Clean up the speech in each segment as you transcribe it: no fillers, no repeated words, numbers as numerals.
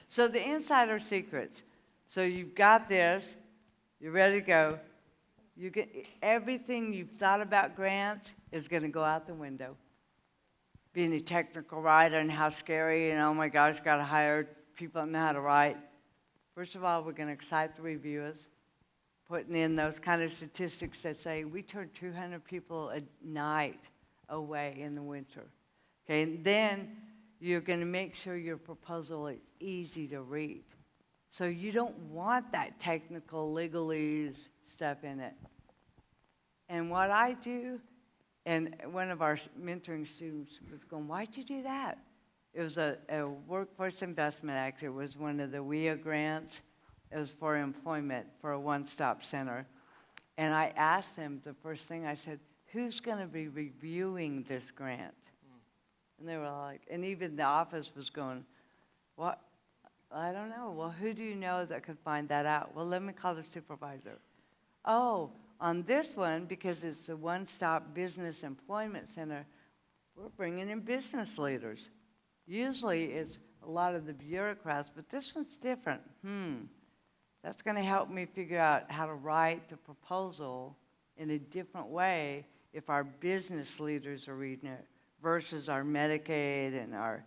So the insider secrets. So you've got this. You're ready to go. You get everything you've thought about grants is going to go out the window. Being a technical writer and how scary and oh my gosh, got to hire people that know how to write. First of all, we're going to excite the reviewers, putting in those kind of statistics that say we turn 200 people a night away in the winter. Okay, and then you're going to make sure your proposal is easy to read. So you don't want that technical legalese stuff in it. And what I do, and one of our mentoring students was going, why'd you do that? It was a Workforce Investment Act. It was one of the WIA grants. It was for employment for a one-stop center. And I asked them, the first thing I said, who's going to be reviewing this grant? And they were like, and even the office was going, what? I don't know. Well, who do you know that could find that out? Well, let me call the supervisor. Oh, on this one, because it's the one-stop business employment center, we're bringing in business leaders. Usually it's a lot of the bureaucrats, but this one's different. That's going to help me figure out how to write the proposal in a different way if our business leaders are reading it versus our Medicaid and our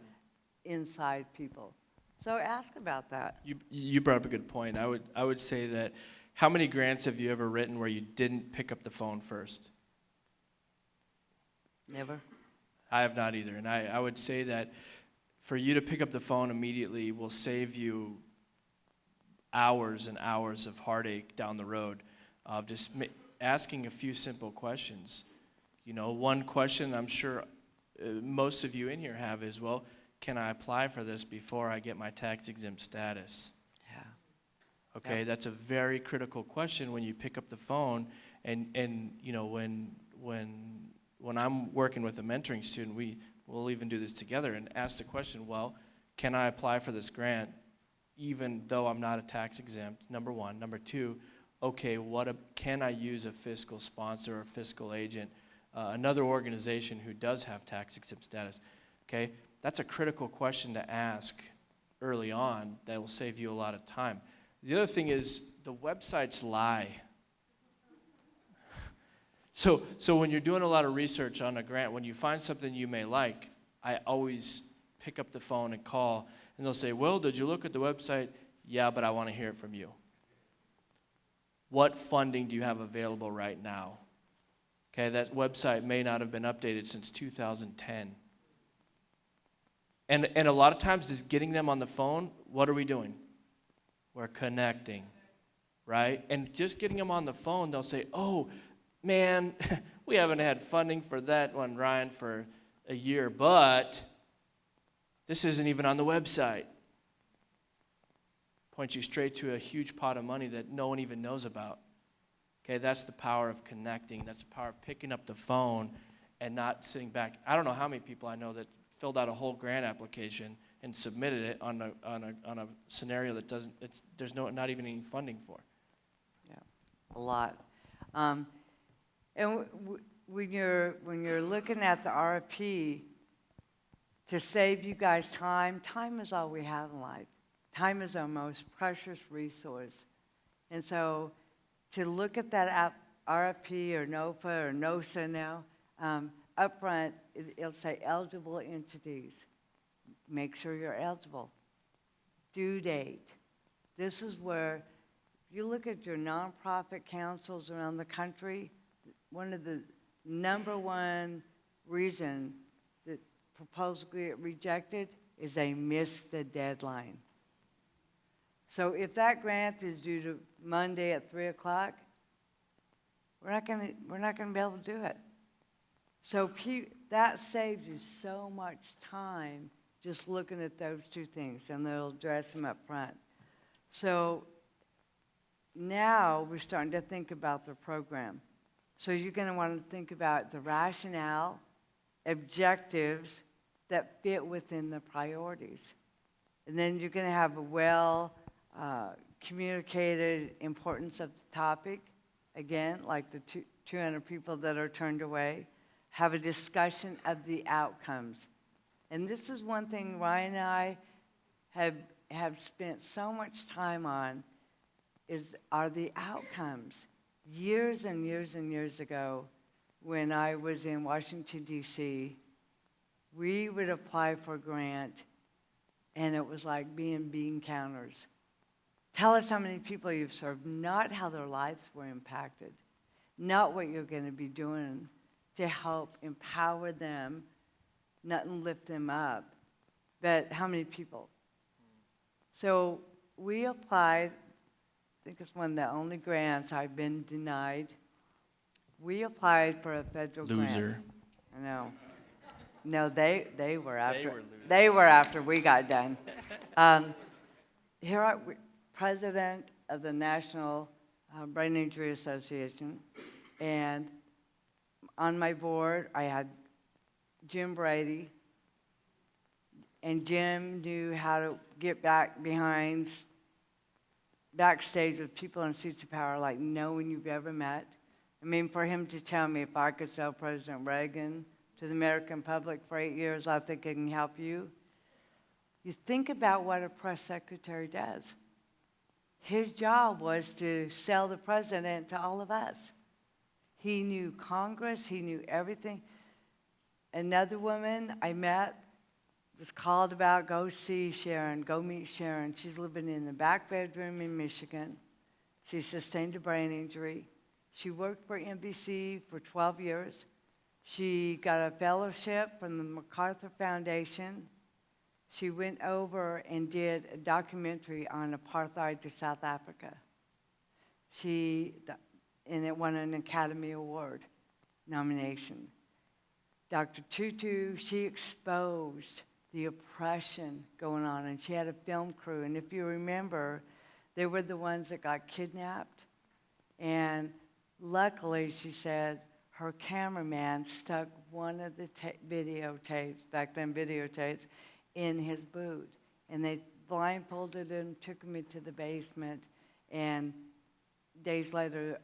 inside people. So ask about that. You brought up a good point. I would say that how many grants have you ever written where you didn't pick up the phone first? Never. I have not either. And I would say that for you to pick up the phone immediately will save you hours and hours of heartache down the road of just asking a few simple questions. You know, one question I'm sure most of you in here have is, well, can I apply for this before I get my tax-exempt status? Yeah. Okay, Yep. That's a very critical question when you pick up the phone. And you know, when I'm working with a mentoring student, we'll even do this together and ask the question, well, can I apply for this grant even though I'm not a tax-exempt, number one. Number two, okay, can I use a fiscal sponsor or fiscal agent, another organization who does have tax-exempt status? Okay, that's a critical question to ask early on that will save you a lot of time. The other thing is the websites lie. So when you're doing a lot of research on a grant, when you find something you may like, I always pick up the phone and call, and they'll say, well, did you look at the website? Yeah, but I want to hear it from you. What funding do you have available right now? Okay, that website may not have been updated since 2010. And a lot of times just getting them on the phone, what are we doing? We're connecting, right? And just getting them on the phone, they'll say, oh, man, we haven't had funding for that one, Ryan, for a year, but this isn't even on the website. Points you straight to a huge pot of money that no one even knows about. Okay, that's the power of connecting. That's the power of picking up the phone and not sitting back. I don't know how many people I know that filled out a whole grant application and submitted it on a scenario that there's not even any funding for. Yeah, a lot. And when you're looking at the RFP, to save you guys time is all we have in life. Time is our most precious resource. And so to look at that RFP or NOFA or NOSA now, up front, it'll say eligible entities. Make sure you're eligible. Due date. This is where, if you look at your nonprofit councils around the country, one of the number one reason that proposals get rejected is they miss the deadline. So if that grant is due to Monday at 3 o'clock, we're not going to be able to do it. So that saves you so much time just looking at those two things, and they'll address them up front. So now we're starting to think about the program. So you're going to want to think about the rationale, objectives that fit within the priorities. And then you're going to have a well-communicated importance of the topic. Again, like the 200 people that are turned away. Have a discussion of the outcomes. And this is one thing Ryan and I have have spent so much time on are the outcomes. Years and years and years ago, when I was in Washington, D.C., we would apply for a grant, and it was like being bean counters. Tell us how many people you've served, not how their lives were impacted, not what you're going to be doing to help empower them, not lift them up, but how many people. So we applied. I think it's one of the only grants I've been denied. We applied for a federal grant. Loser. I know. No, they were after. They were losers. They were after we got done. Here I, president of the National Brain Injury Association, and on my board I had Jim Brady, and Jim knew how to get backstage with people in seats of power like no one you've ever met. I mean, for him to tell me if I could sell President Reagan to the American public for 8 years, I think it can help you. You think about what a press secretary does. His job was to sell the president to all of us. He knew Congress, he knew everything. Another woman I met was called about, go see Sharon, go meet Sharon. She's living in the back bedroom in Michigan. She sustained a brain injury. She worked for NBC for 12 years. She got a fellowship from the MacArthur Foundation. She went over and did a documentary on apartheid to South Africa. And it won an Academy Award nomination. Dr. Tutu, she exposed the oppression going on, and she had a film crew. And if you remember, they were the ones that got kidnapped. And luckily, she said, her cameraman stuck one of the videotapes, back then videotapes, in his boot. And they blindfolded him, took him into the basement, and days later,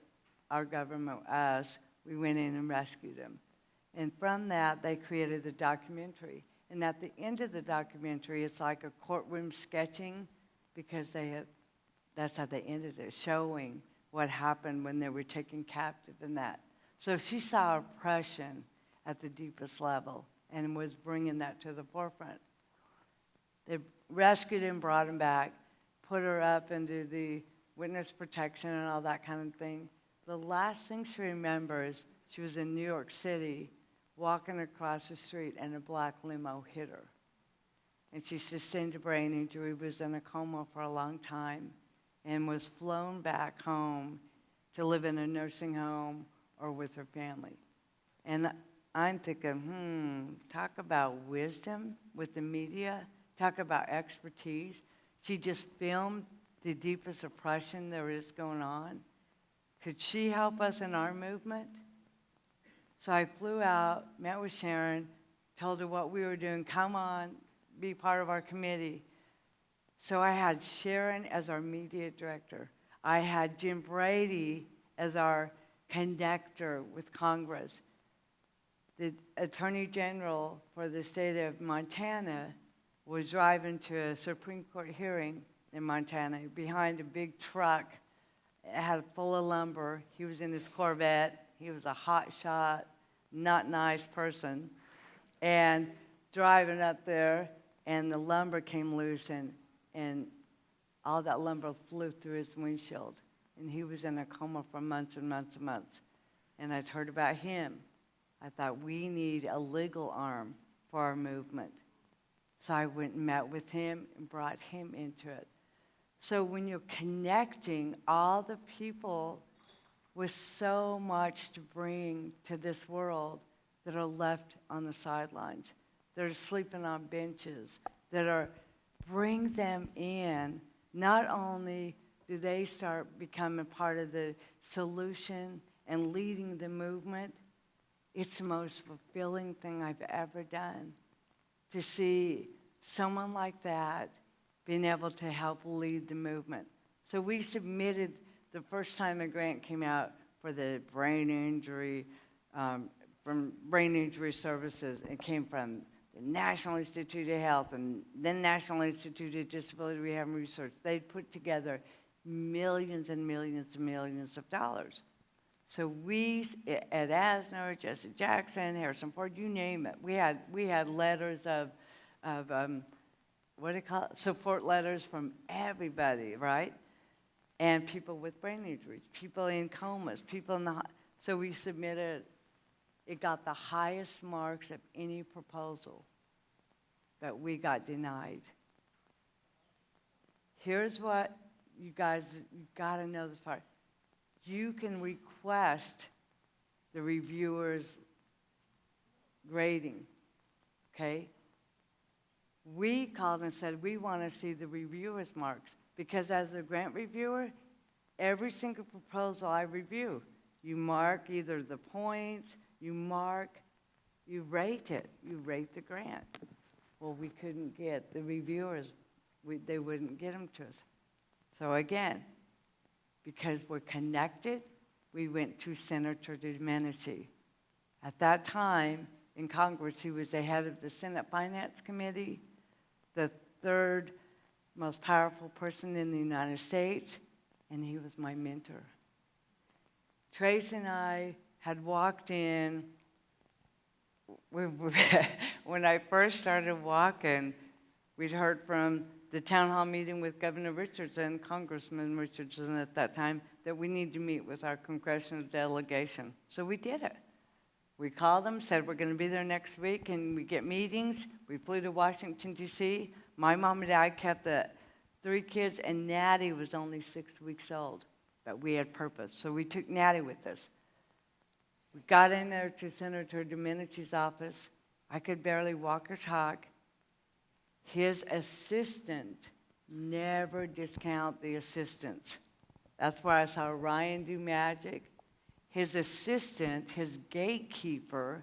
our government, us, we went in and rescued him. And from that, they created the documentary. And at the end of the documentary, it's like a courtroom sketching, because that's how they ended it, showing what happened when they were taken captive and that. So she saw oppression at the deepest level and was bringing that to the forefront. They rescued him, brought him back, put her up into the witness protection and all that kind of thing. The last thing she remembers, she was in New York City, walking across the street, and a black limo hit her. And she sustained a brain injury, was in a coma for a long time, and was flown back home to live in a nursing home or with her family. And I'm thinking, talk about wisdom with the media, talk about expertise. She just filmed the deepest oppression there is going on. Could she help us in our movement? So I flew out, met with Sharon, told her what we were doing. Come on, be part of our committee. So I had Sharon as our media director. I had Jim Brady as our connector with Congress. The Attorney General for the state of Montana was driving to a Supreme Court hearing in Montana behind a big truck. It had full of lumber. He was in his Corvette. He was a hot shot, not nice person. And driving up there, and the lumber came loose, and all that lumber flew through his windshield. And he was in a coma for months and months and months. And I'd heard about him. I thought, we need a legal arm for our movement. So I went and met with him and brought him into it. So when you're connecting all the people with so much to bring to this world that are left on the sidelines, that are sleeping on benches, bring them in. Not only do they start becoming part of the solution and leading the movement, it's the most fulfilling thing I've ever done to see someone like that being able to help lead the movement. So we submitted the first time a grant came out for the brain injury, from Brain Injury Services. It came from the National Institute of Health, and then National Institute of Disability Rehab and Research. They'd put together millions and millions and millions of dollars. So we, at Asner, Jesse Jackson, Harrison Ford, you name it, we had letters of what do you call it? Support letters from everybody, right? And people with brain injuries, people in comas, people in the, so we submitted, it got the highest marks of any proposal, but we got denied. Here's what you guys, you gotta know this part. You can request the reviewer's grading, okay? We called and said, we want to see the reviewer's marks, because as a grant reviewer, every single proposal I review, you mark either the points, you rate it, you rate the grant. Well, we couldn't get the reviewers, they wouldn't get them to us. So again, because we're connected, we went to Senator Domenici. At that time in Congress, he was the head of the Senate Finance Committee, the third most powerful person in the United States, and he was my mentor. Trace and I had walked in, when I first started walking, we'd heard from the town hall meeting with Governor Richardson, Congressman Richardson at that time, that we need to meet with our congressional delegation. So we did it. We called them, said we're going to be there next week, and we get meetings. We flew to Washington, D.C. My mom and dad kept the 3 kids, and Natty was only 6 weeks old, but we had purpose. So we took Natty with us. We got in there to Senator Domenici's office. I could barely walk or talk. His assistant, never discount the assistants. That's where I saw Ryan do magic. His assistant, his gatekeeper,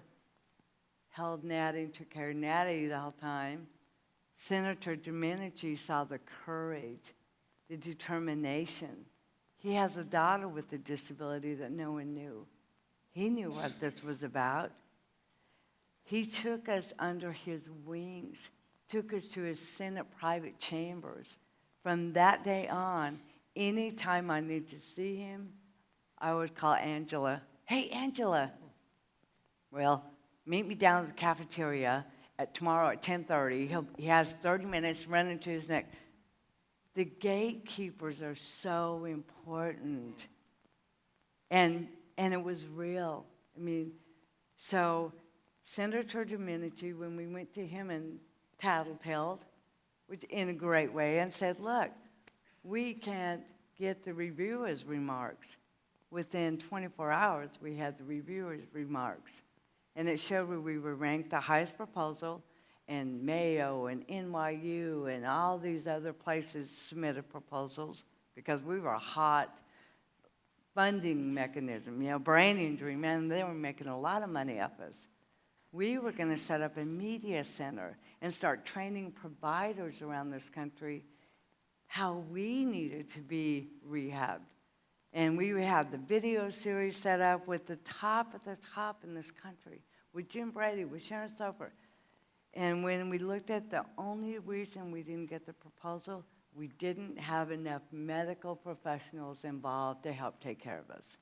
held Natty and took care of Natty the whole time. Senator Domenici saw the courage, the determination. He has a daughter with a disability that no one knew. He knew what this was about. He took us under his wings, took us to his Senate private chambers. From that day on, anytime I needed to see him, I would call Angela. Hey, Angela. Well, meet me down at the cafeteria tomorrow at 10:30. He has 30 minutes running to his neck. The gatekeepers are so important. And it was real. I mean, so Senator Domenici, when we went to him and tattletaled, which in a great way, and said, look, we can't get the reviewers' remarks. Within 24 hours, we had the reviewers' remarks. And it showed where we were ranked the highest proposal, and Mayo and NYU and all these other places submitted proposals because we were a hot funding mechanism. You know, brain injury, man, they were making a lot of money off us. We were going to set up a media center and start training providers around this country how we needed to be rehabbed. And we had the video series set up with the top at the top in this country, with Jim Brady, with Sharon Soper. And when we looked at the only reason we didn't get the proposal, we didn't have enough medical professionals involved to help take care of us.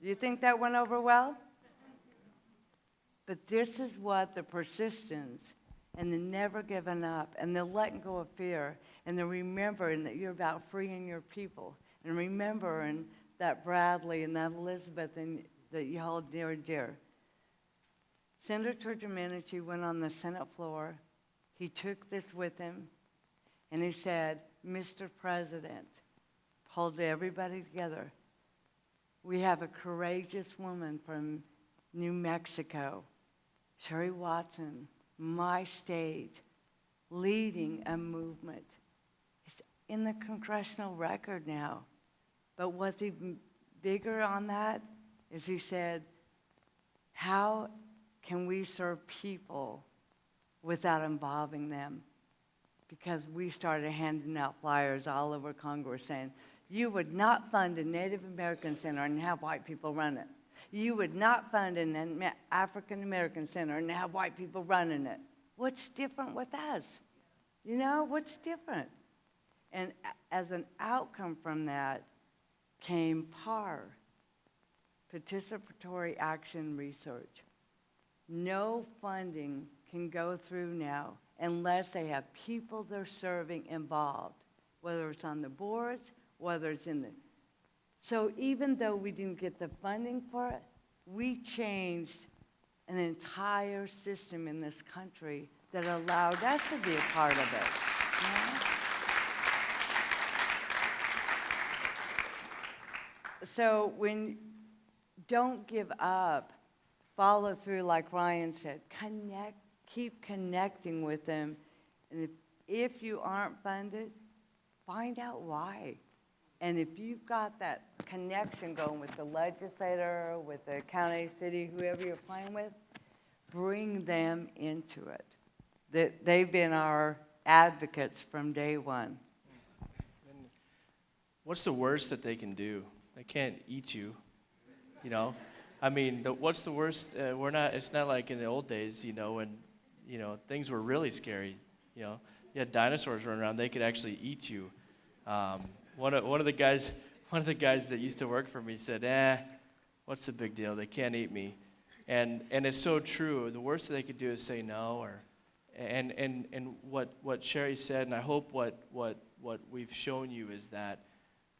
Do you think that went over well? But this is what the persistence and the never giving up and the letting go of fear and the remembering that you're about freeing your people and remembering that Bradley and that Elizabeth and that you hold near and dear. Senator Domenici went on the Senate floor. He took this with him, and he said, Mr. President, pulled everybody together. We have a courageous woman from New Mexico, Sherry Watson, my state, leading a movement. It's in the congressional record now. But what's even bigger on that is he said, how can we serve people without involving them? Because we started handing out flyers all over Congress saying, you would not fund a Native American center and have white people run it. You would not fund an African American center and have white people running it. What's different with us? You know, what's different? And as an outcome from that came PAR, Participatory Action Research. No funding can go through now unless they have people they're serving involved, whether it's on the boards, whether it's in the... So even though we didn't get the funding for it, we changed an entire system in this country that allowed us to be a part of it. You know? So when, don't give up, follow through like Ryan said, keep connecting with them. And if you aren't funded, find out why. And if you've got that connection going with the legislator, with the county, city, whoever you're playing with, bring them into it. They've been our advocates from day one. And what's the worst that they can do? They can't eat you, you know? I mean, what's the worst? It's not like in the old days, you know, when, you know, things were really scary, you know? You had dinosaurs running around, they could actually eat you. One of the guys that used to work for me said, what's the big deal? They can't eat me. And it's so true. The worst that they could do is say no. And what Sherry said, and I hope what we've shown you is that,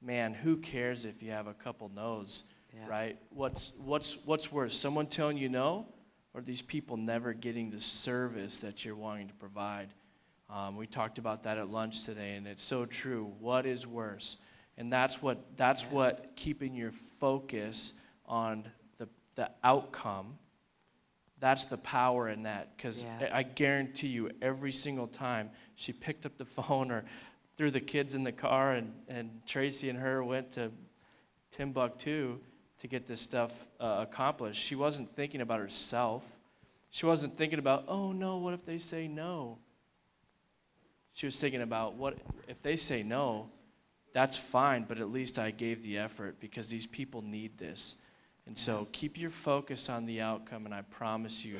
man, who cares if you have a couple no's, right? What's worse, someone telling you no, or these people never getting the service that you're wanting to provide? We talked about that at lunch today, and it's so true. What is worse? And that's what keeping your focus on the outcome. That's the power in that, because I guarantee you, every single time she picked up the phone or threw the kids in the car, and Tracy and her went to Timbuktu to get this stuff accomplished, she wasn't thinking about herself. She wasn't thinking about, oh no, what if they say no? She was thinking about, what if they say no, that's fine, but at least I gave the effort because these people need this. And so keep your focus on the outcome, and I promise you,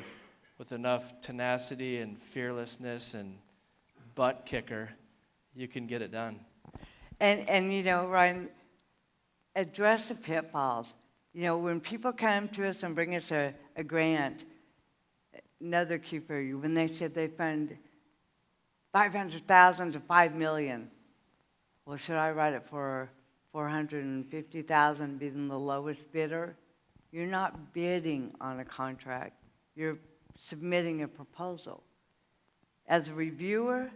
with enough tenacity and fearlessness and butt kicker, you can get it done. And you know, Ryan, address the pitfalls. You know, when people come to us and bring us a grant, another key for you, when they said they fund $500,000 to $5 million. Well, should I write it for $450,000, being the lowest bidder? You're not bidding on a contract. You're submitting a proposal. As a reviewer,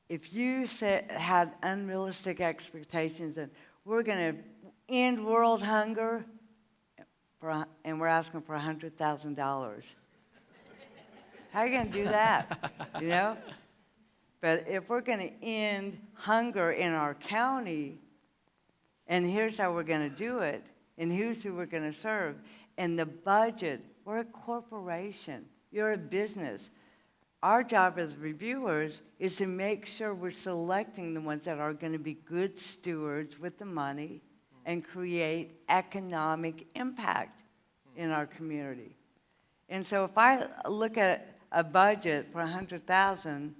if you had unrealistic expectations that we're going to end world hunger, and we're asking for $100,000, how are you going to do that? You know? But if we're going to end hunger in our county, and here's how we're going to do it, and here's who we're going to serve, and the budget, we're a corporation. You're a business. Our job as reviewers is to make sure we're selecting the ones that are going to be good stewards with the money and create economic impact in our community. And so if I look at a budget for $100,000,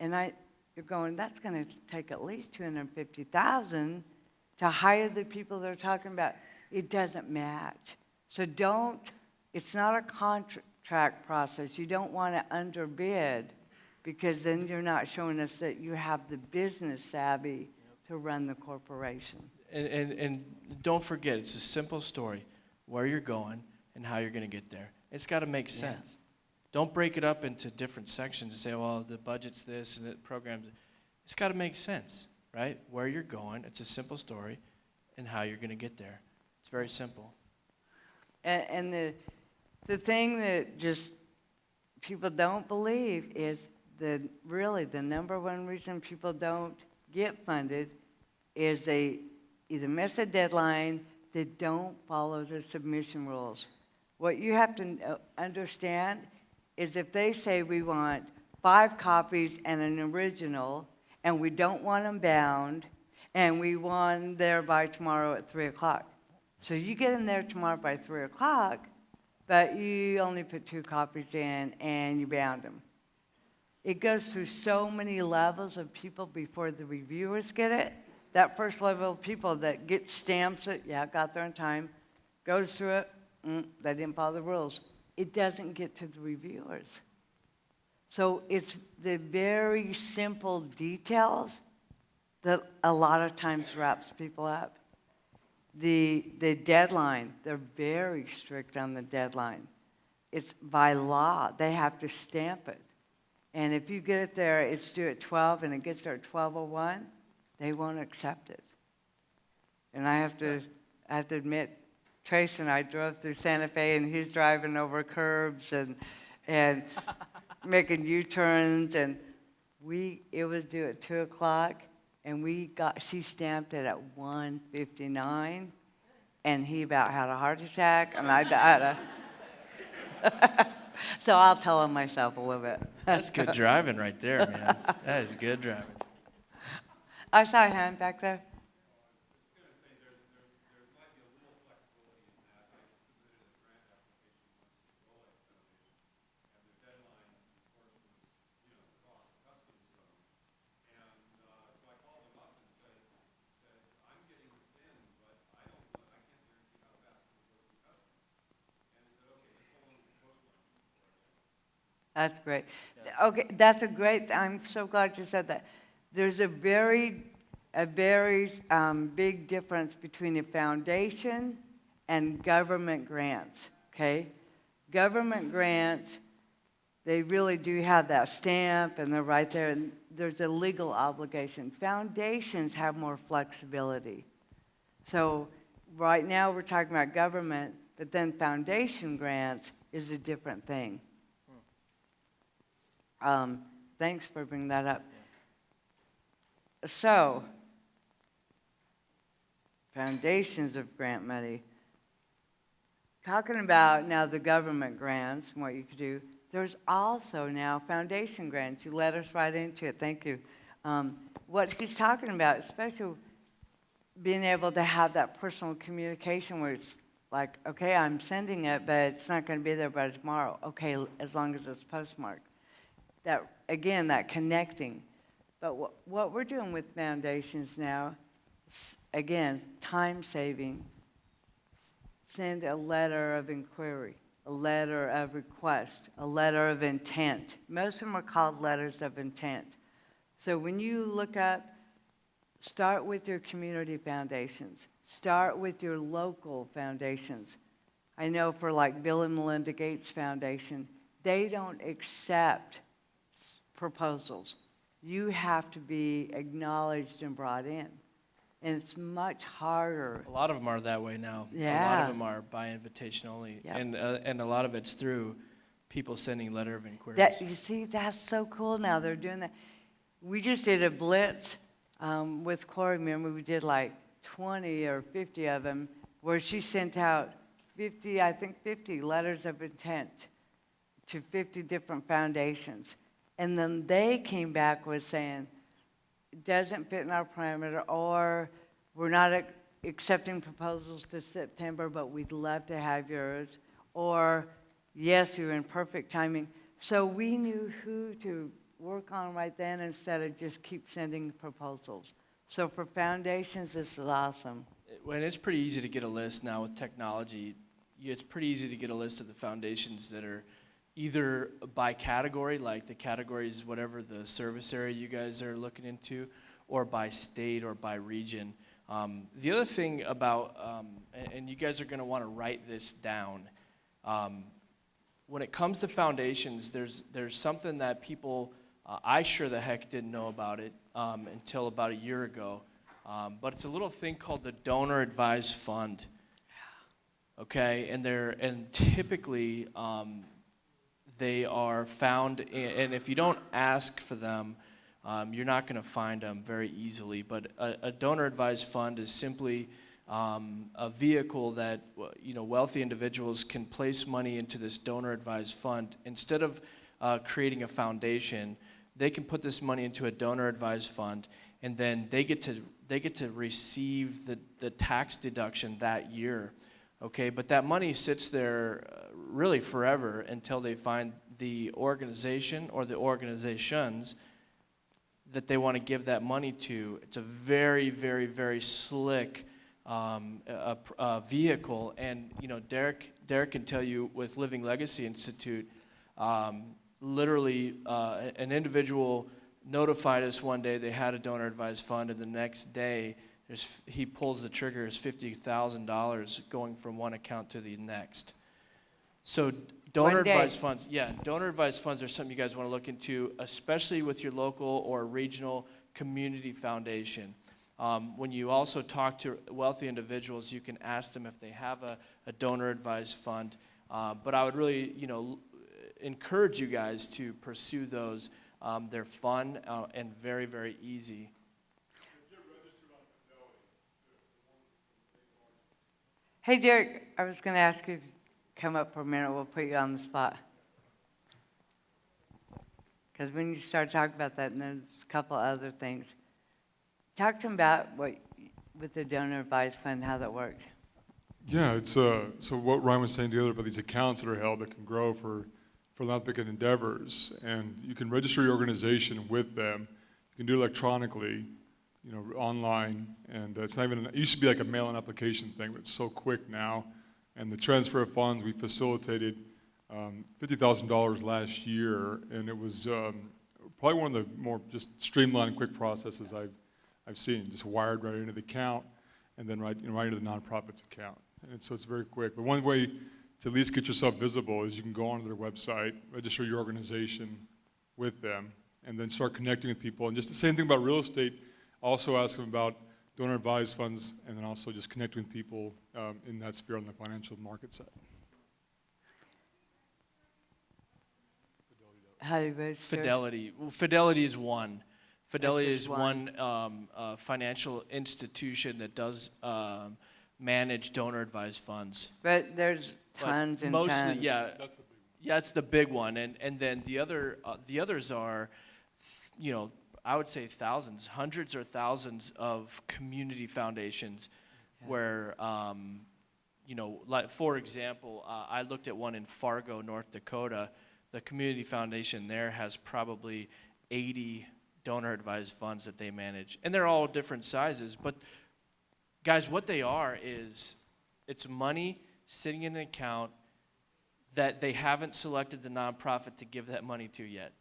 and you're going, that's going to take at least $250,000 to hire the people they're talking about. It doesn't match. So it's not a contract process. You don't want to underbid, because then you're not showing us that you have the business savvy to run the corporation. And don't forget, it's a simple story, where you're going and how you're going to get there. It's got to make sense. Don't break it up into different sections and say, well, the budget's this and the program's. It's got to make sense, right? Where you're going, it's a simple story, and how you're going to get there. It's very simple. And the thing that just people don't believe is really the number one reason people don't get funded is they either miss a deadline, they don't follow the submission rules. What you have to understand is if they say we want 5 copies and an original, and we don't want them bound, and we want them there by tomorrow at 3 o'clock, So you get in there tomorrow by 3 o'clock, but you only put 2 copies in and you bound them. It goes through so many levels of people before the reviewers get it. That first level of people that get stamps it, yeah, got there in time, goes through it, they didn't follow the rules. It doesn't get to the reviewers. So it's the very simple details that a lot of times wraps people up. The deadline, they're very strict on the deadline. It's by law, they have to stamp it. And if you get it there, it's due at 12 and it gets there at 12:01, they won't accept it. And I have to admit, Trace and I drove through Santa Fe and he's driving over curbs and making U-turns, and it was due at 2 o'clock, and she stamped it at 1:59, and he about had a heart attack, and I about had a... So I'll tell him myself a little bit. That's good driving right there, man. That is good driving. I saw a hand back there. That's great. Okay, that's I'm so glad you said that. There's a very big difference between a foundation and government grants, okay? Government grants, they really do have that stamp and they're right there, and there's a legal obligation. Foundations have more flexibility. So right now we're talking about government, but then foundation grants is a different thing. Thanks for bringing that up. So, foundations of grant money. Talking about now the government grants and what you could do, there's also now foundation grants. You led us right into it. Thank you. What he's talking about, especially being able to have that personal communication where it's like, okay, I'm sending it, but it's not going to be there by tomorrow. Okay, as long as it's postmarked. That, again, that connecting. But what we're doing with foundations now, again, time saving. Send a letter of inquiry, a letter of request, a letter of intent. Most of them are called letters of intent. So when you look up, start with your community foundations. Start with your local foundations. I know for like Bill and Melinda Gates Foundation, they don't accept proposals. You have to be acknowledged and brought in. And it's much harder. A lot of them are that way now. Yeah. A lot of them are by invitation only. Yep. And a lot of it's through people sending letter of inquiries. You see, that's so cool now. They're doing that. We just did a blitz with Corey. Remember, we did like 20 or 50 of them, where she sent out 50 letters of intent to 50 different foundations. And then they came back with saying, it doesn't fit in our parameter, or we're not accepting proposals to September, but we'd love to have yours, or yes, you're in perfect timing. So we knew who to work on right then instead of just keep sending proposals. So for foundations, this is awesome. When it's pretty easy to get a list now with technology, it's pretty easy to get a list of the foundations that are either by category, like the categories, whatever the service area you guys are looking into, or by state or by region. The other thing about, and you guys are going to want to write this down, when it comes to foundations, there's something that people, I sure the heck didn't know about it until about a year ago, but it's a little thing called the Donor Advised Fund. Okay, and typically, they are found, and if you don't ask for them, you're not going to find them very easily. But a donor-advised fund is simply a vehicle that wealthy individuals can place money into this donor-advised fund. Instead of creating a foundation, they can put this money into a donor-advised fund, and then they get to receive the tax deduction that year, okay? But that money sits there really forever until they find the organization or the organizations that they want to give that money to. It's a very, very, very slick vehicle, and Derek can tell you with Living Legacy Institute, literally an individual notified us one day they had a donor advised fund, and the next day he pulls the trigger, is $50,000 going from one account to the next. So donor advised funds, donor advised funds are something you guys want to look into, especially with your local or regional community foundation. When you also talk to wealthy individuals, you can ask them if they have a donor advised fund. But I would really, encourage you guys to pursue those. They're fun and very, very easy. Hey, Derek, I was going to ask you to come up for a minute. We'll put you on the spot. Because when you start talking about that, and there's a couple other things, talk to them about with the donor advised fund, how that worked. Yeah, it's so what Ryan was saying earlier about these accounts that are held that can grow for philanthropic endeavors, and you can register your organization with them. You can do it electronically, online, and it's not even. It used to be like a mail-in application thing, but it's so quick now. And the transfer of funds, we facilitated $50,000 last year, and it was probably one of the more just streamlined, quick processes I've seen. Just wired right into the account, and then right into the nonprofit's account. And so it's very quick. But one way to at least get yourself visible is you can go onto their website, register your organization with them, and then start connecting with people. And just the same thing about real estate, also ask them about donor advised funds, and then also just connecting with people in that sphere on the financial market side. How do you register? Fidelity. Well, Fidelity is one. Fidelity is one financial institution that does manage donor advised funds. But there's tons and mostly, tons. yeah, That's the big one. yeah, it's the big one, and then the others are, I would say thousands, hundreds or thousands of community foundations, where, like for example, I looked at one in Fargo, North Dakota. The community foundation there has probably 80 donor advised funds that they manage, and they're all different sizes. But guys, what they are is it's money sitting in an account that they haven't selected the nonprofit to give that money to yet.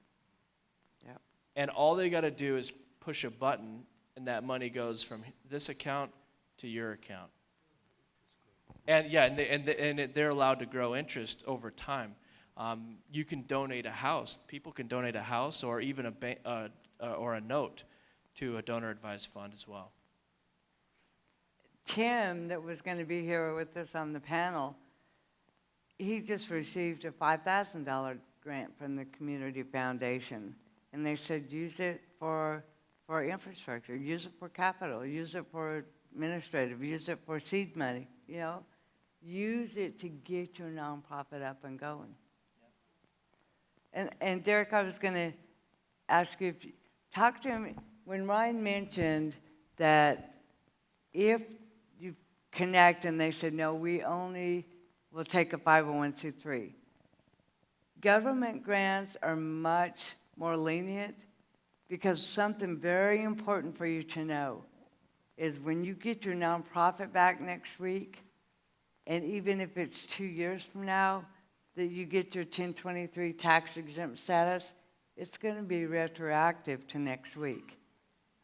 Yep. And all they got to do is push a button, and that money goes from this account to your account. And they're allowed to grow interest over time. You can donate a house. People can donate a house or even a note to a donor advised fund as well. Tim, that was going to be here with us on the panel, he just received a $5,000 grant from the community foundation, and they said use it for infrastructure, use it for capital, use it for administrative, use it for seed money. Use it to get your nonprofit up and going. And Derek, I was going to ask you if you talk to him when Ryan mentioned that if you connect and they said no, we only will take a 501c3. Government grants are much more lenient because something very important for you to know is when you get your nonprofit back next week, and even if it's 2 years from now, that you get your 1023 tax exempt status, it's going to be retroactive to next week,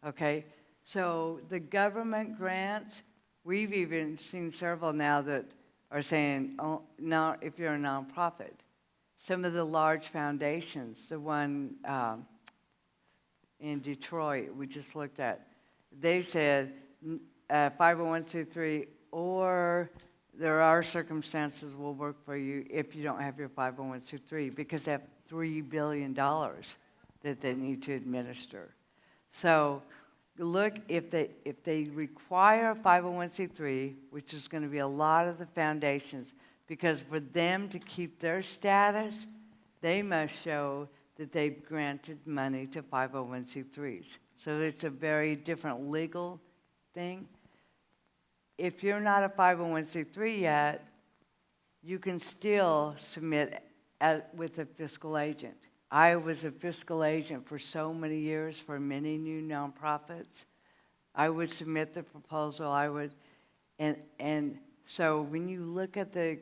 okay? So the government grants, we've even seen several now that are saying, oh, no, if you're a nonprofit. Some of the large foundations, the one in Detroit we just looked at, they said 501c3 or there are circumstances will work for you if you don't have your 501c3 because they have $3 billion that they need to administer. So look, if they require a 501c3, which is going to be a lot of the foundations, because for them to keep their status, they must show that they've granted money to 501c3s. So it's a very different legal thing. If you're not a 501c3 yet, you can still submit with a fiscal agent. I was a fiscal agent for so many years for many new nonprofits. I would submit the proposal, and so when you look at the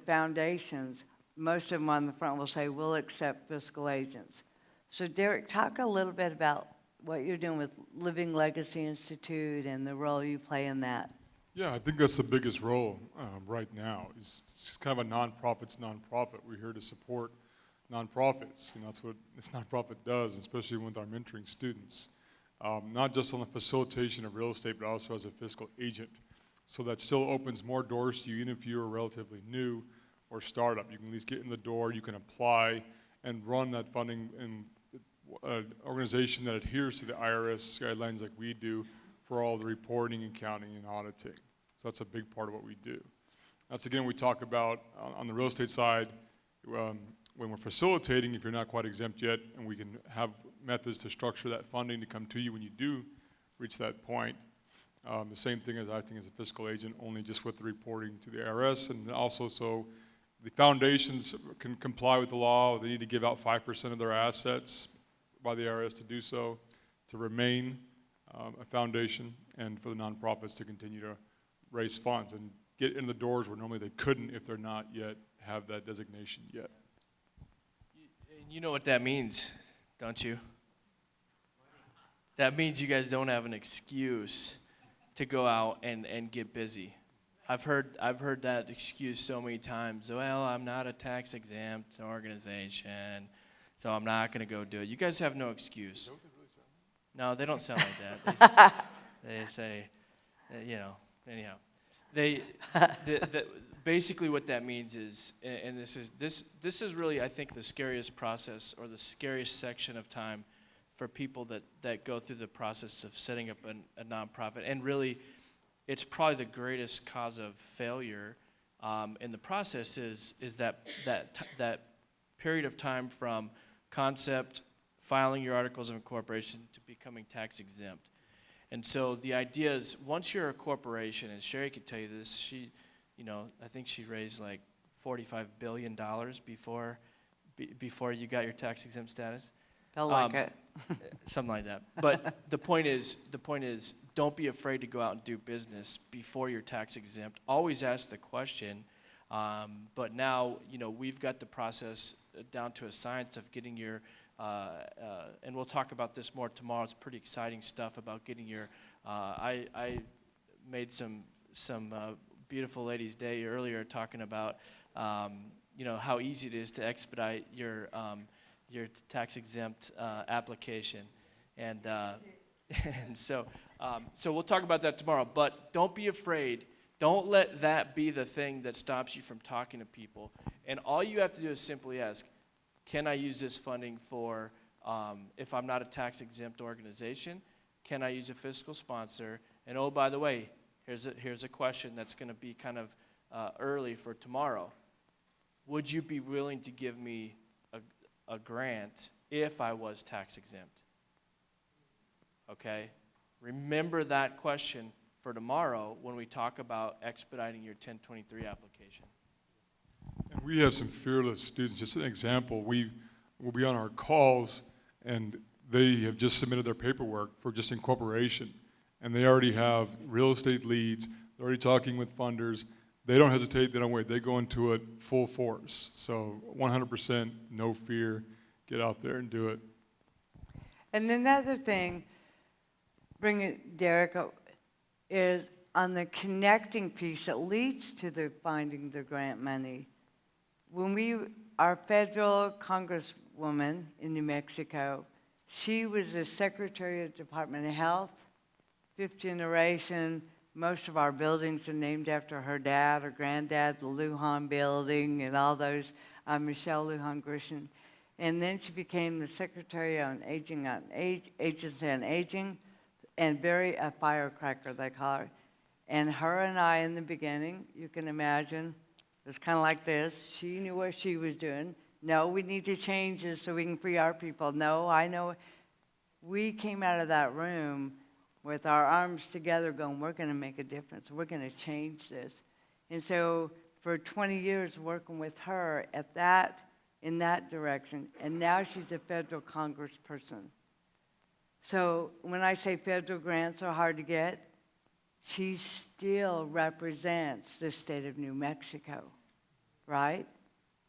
foundations, most of them on the front will say, we'll accept fiscal agents. So Derek, talk a little bit about what you're doing with Living Legacy Institute and the role you play in that. Yeah, I think that's the biggest role right now. It's kind of a nonprofit's nonprofit. We're here to support nonprofits. You know, that's what this nonprofit does, especially with our mentoring students. Not just on the facilitation of real estate, but also as a fiscal agent. So that still opens more doors to you, even if you're relatively new or startup. You can at least get in the door, you can apply and run that funding in an organization that adheres to the IRS guidelines like we do for all the reporting, accounting, and auditing. So that's a big part of what we do. That's again, we talk about on the real estate side, when we're facilitating, if you're not quite exempt yet, and we can have methods to structure that funding to come to you when you do reach that point. The same thing as acting as a fiscal agent, only just with the reporting to the IRS, and also so the foundations can comply with the law. They need to give out 5% of their assets by the IRS to do so, to remain a foundation, and for the nonprofits to continue to raise funds and get in the doors where normally they couldn't if they're not yet have that designation yet. You know what that means, don't you? That means you guys don't have an excuse to go out and get busy. I've heard that excuse so many times. Well, I'm not a tax exempt organization, so I'm not going to go do it. You guys have no excuse. No, they don't sound like that. They say, you know, anyhow. Basically what that means is, and this is really, I think, the scariest process or the scariest section of time for people that go through the process of setting up a nonprofit. And really, it's probably the greatest cause of failure in the process is that period of time from concept, filing your articles of incorporation, to becoming tax exempt. And so the idea is, once you're a corporation, and Sherry could tell you this, I think she raised like $45 billion before you got your tax exempt status. Felt like it. Something like that. But the point is, don't be afraid to go out and do business before you're tax exempt. Always ask the question. But now, we've got the process down to a science of getting your, and we'll talk about this more tomorrow. It's pretty exciting stuff about getting your, I made some beautiful ladies' day earlier talking about, how easy it is to expedite your tax exempt application, and so we'll talk about that tomorrow. But don't be afraid. Don't let that be the thing that stops you from talking to people. And all you have to do is simply ask, can I use this funding for, if I'm not a tax exempt organization, can I use a fiscal sponsor? And oh, by the way, here's a question that's going to be kind of early for tomorrow. Would you be willing to give me a grant if I was tax exempt? Okay? Remember that question for tomorrow when we talk about expediting your 1023 application. And we have some fearless students. Just an example, we will be on our calls, and they have just submitted their paperwork for just incorporation, and they already have real estate leads. They're already talking with funders. They don't hesitate. They don't wait. They go into it full force. So 100%, no fear. Get out there and do it. And another thing, bring it, Derek, is on the connecting piece that leads to the finding the grant money. When our federal congresswoman in New Mexico, she was the Secretary of the Department of Health, fifth generation. Most of our buildings are named after her dad or granddad, the Lujan building and all those, Michelle Lujan Grisham. And then she became the Secretary on Agency on Aging, and a firecracker, they call her. And her and I in the beginning, you can imagine, it was kind of like this. She knew what she was doing. No, we need to change this so we can free our people. No, I know. we came out of that room with our arms together going, we're going to make a difference. We're going to change this. And so for 20 years working with her in that direction, and now she's a federal congressperson. So when I say federal grants are hard to get, she still represents the state of New Mexico, right?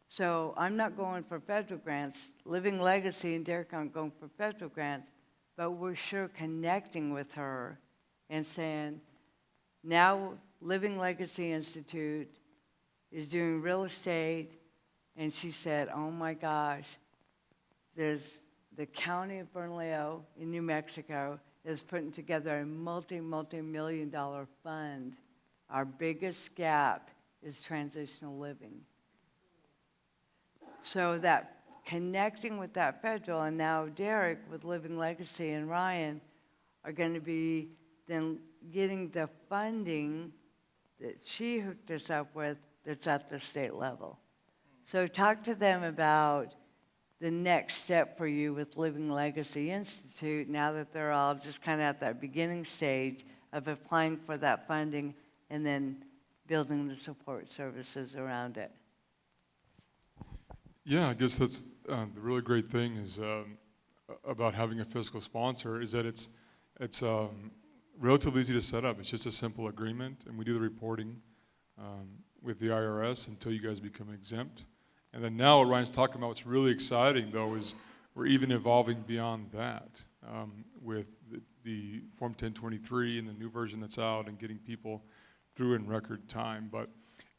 So I'm not going for federal grants. Living Legacy and Derek aren't going for federal grants, but we're sure connecting with her and saying, now Living Legacy Institute is doing real estate, and she said, oh my gosh, there's the county of Bernalillo in New Mexico is putting together a multi-million-dollar fund. Our biggest gap is transitional living. So that connecting with that federal, and now Derek with Living Legacy and Ryan are going to be then getting the funding that she hooked us up with that's at the state level. So talk to them about the next step for you with Living Legacy Institute now that they're all just kind of at that beginning stage of applying for that funding and then building the support services around it. Yeah, I guess that's the really great thing is about having a fiscal sponsor is that it's relatively easy to set up. It's just a simple agreement, and we do the reporting with the IRS until you guys become exempt. And then now what Ryan's talking about, what's really exciting, though, is we're even evolving beyond that with the Form 1023 and the new version that's out and getting people through in record time. But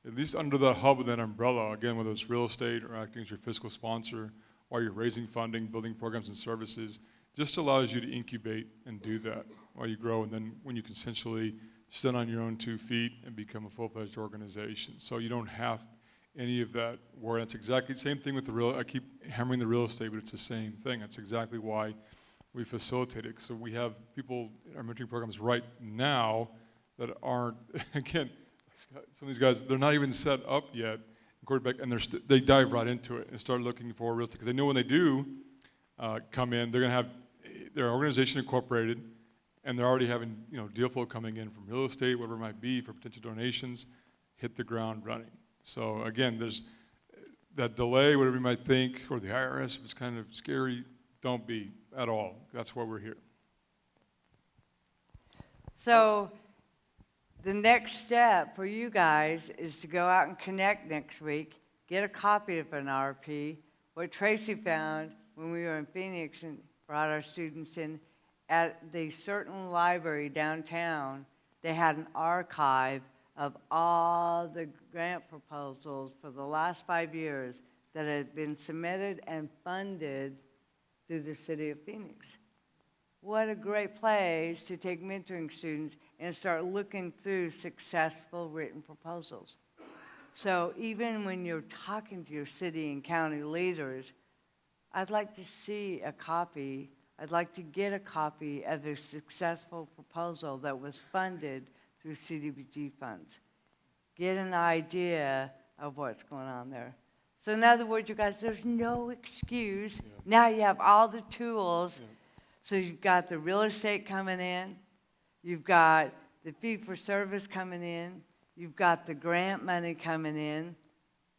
at least under the hub of that umbrella, again, whether it's real estate or acting as your fiscal sponsor, while you're raising funding, building programs and services, just allows you to incubate and do that while you grow. And then when you can essentially stand on your own 2 feet and become a full-fledged organization. So you don't have any of that worry. That's exactly the same thing with I keep hammering the real estate, but it's the same thing. That's exactly why we facilitate it. So we have people in our mentoring programs right now that aren't, again, some of these guys, they're not even set up yet, and they dive right into it and start looking for real estate. Because they know when they do come in, they're going to have their organization incorporated, and they're already having deal flow coming in from real estate, whatever it might be, for potential donations, hit the ground running. So again, there's that delay, whatever you might think, or the IRS, if it's kind of scary, don't be at all. That's why we're here. So the next step for you guys is to go out and connect next week, get a copy of an RP. What Tracy found when we were in Phoenix and brought our students in, at the certain library downtown, they had an archive of all the grant proposals for the last 5 years that had been submitted and funded through the city of Phoenix. What a great place to take mentoring students and start looking through successful written proposals. So even when you're talking to your city and county leaders, I'd like to see a copy. I'd like to get a copy of a successful proposal that was funded through CDBG funds. Get an idea of what's going on there. So in other words, you guys, there's no excuse. Yeah. Now you have all the tools. Yeah. So you've got the real estate coming in. You've got the fee-for-service coming in. You've got the grant money coming in.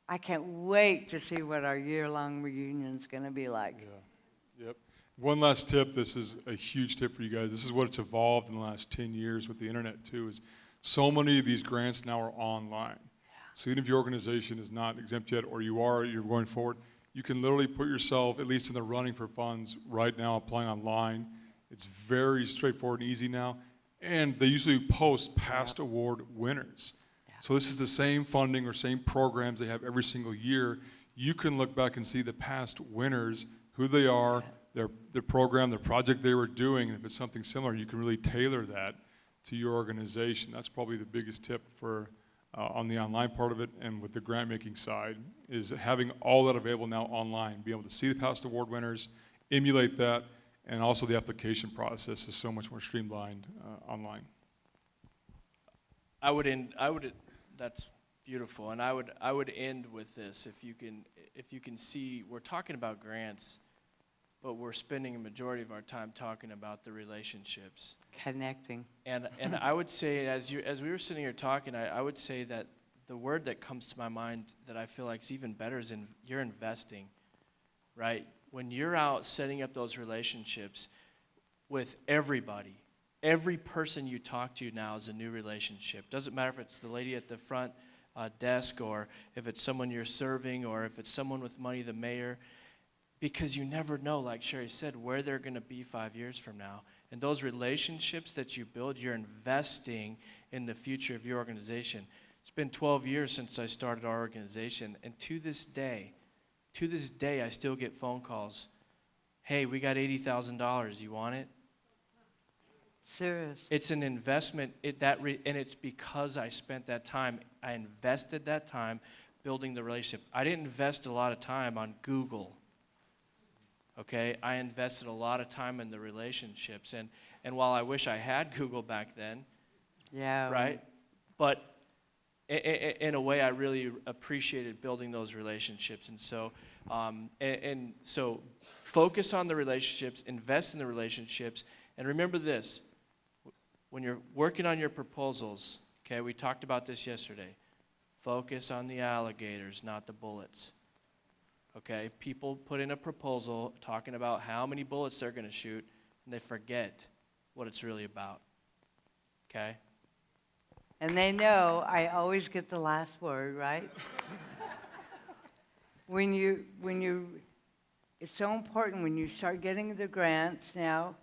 I can't wait to see what our year-long reunion's going to be like. Yeah. Yep. One last tip. This is a huge tip for you guys. This is what it's evolved in the last 10 years with the internet, too, is so many of these grants now are online. So even if your organization is not exempt yet, or you're going forward, you can literally put yourself, at least in the running for funds right now, applying online. It's very straightforward and easy now. And they usually post past award winners. Yeah. So this is the same funding or same programs they have every single year. You can look back and see the past winners, who they are, their program, their project they were doing, and if it's something similar, you can really tailor that to your organization. That's probably the biggest tip for on the online part of it, and with the grant making side, is having all that available now online, be able to see the past award winners, emulate that, and also the application process is so much more streamlined online. That's beautiful, and I would end with this. If you can see, we're talking about grants but we're spending a majority of our time talking about the relationships. Connecting. And I would say, as we were sitting here talking, I would say that the word that comes to my mind that I feel like is even better is you're investing, right? When you're out setting up those relationships with everybody, every person you talk to now is a new relationship. Doesn't matter if it's the lady at the front desk, or if it's someone you're serving, or if it's someone with money, the mayor, because you never know, like Sherry said, where they're going to be 5 years from now. And those relationships that you build, you're investing in the future of your organization. It's been 12 years since I started our organization, and to this day, I still get phone calls. Hey, we got $80,000. You want it? Serious. It's an investment, and it's because I spent that time. I invested that time building the relationship. I didn't invest a lot of time on Google. Okay, I invested a lot of time in the relationships, and while I wish I had Google back then, Yeah. right? But in a way, I really appreciated building those relationships, and so so focus on the relationships, invest in the relationships, and remember this: when you're working on your proposals, okay, we talked about this yesterday. Focus on the alligators, not the bullets. Okay, people put in a proposal talking about how many bullets they're going to shoot, and they forget what it's really about. Okay? And they know I always get the last word, right? It's so important when you start getting the grants now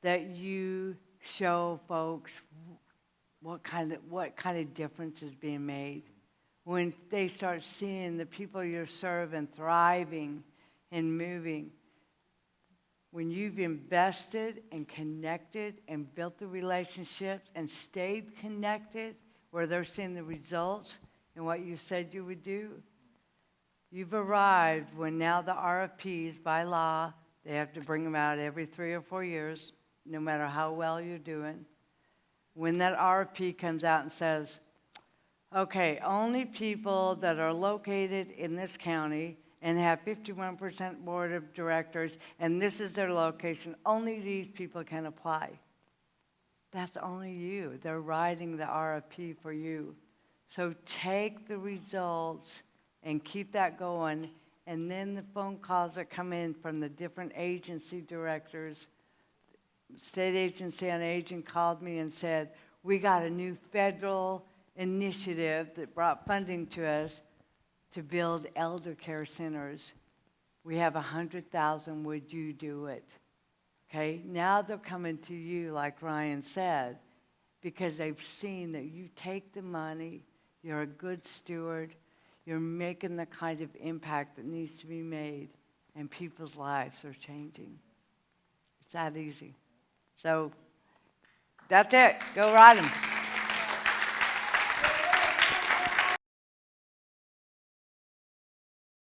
that you show folks what kind of difference is being made. When they start seeing the people you're serving thriving and moving, when you've invested and connected and built the relationships and stayed connected where they're seeing the results and what you said you would do, you've arrived when now the RFPs, by law, they have to bring them out every 3 or 4 years, no matter how well you're doing. When that RFP comes out and says, okay, only people that are located in this county and have 51% board of directors, and this is their location, only these people can apply. That's only you. They're writing the RFP for you. So take the results and keep that going, and then the phone calls that come in from the different agency directors. State Agency on Aging called me and said, we got a new federal initiative that brought funding to us to build elder care centers. We have 100,000, would you do it? Okay, now they're coming to you, like Ryan said, because they've seen that you take the money, you're a good steward, you're making the kind of impact that needs to be made, and people's lives are changing. It's that easy. So that's it. Go ride them.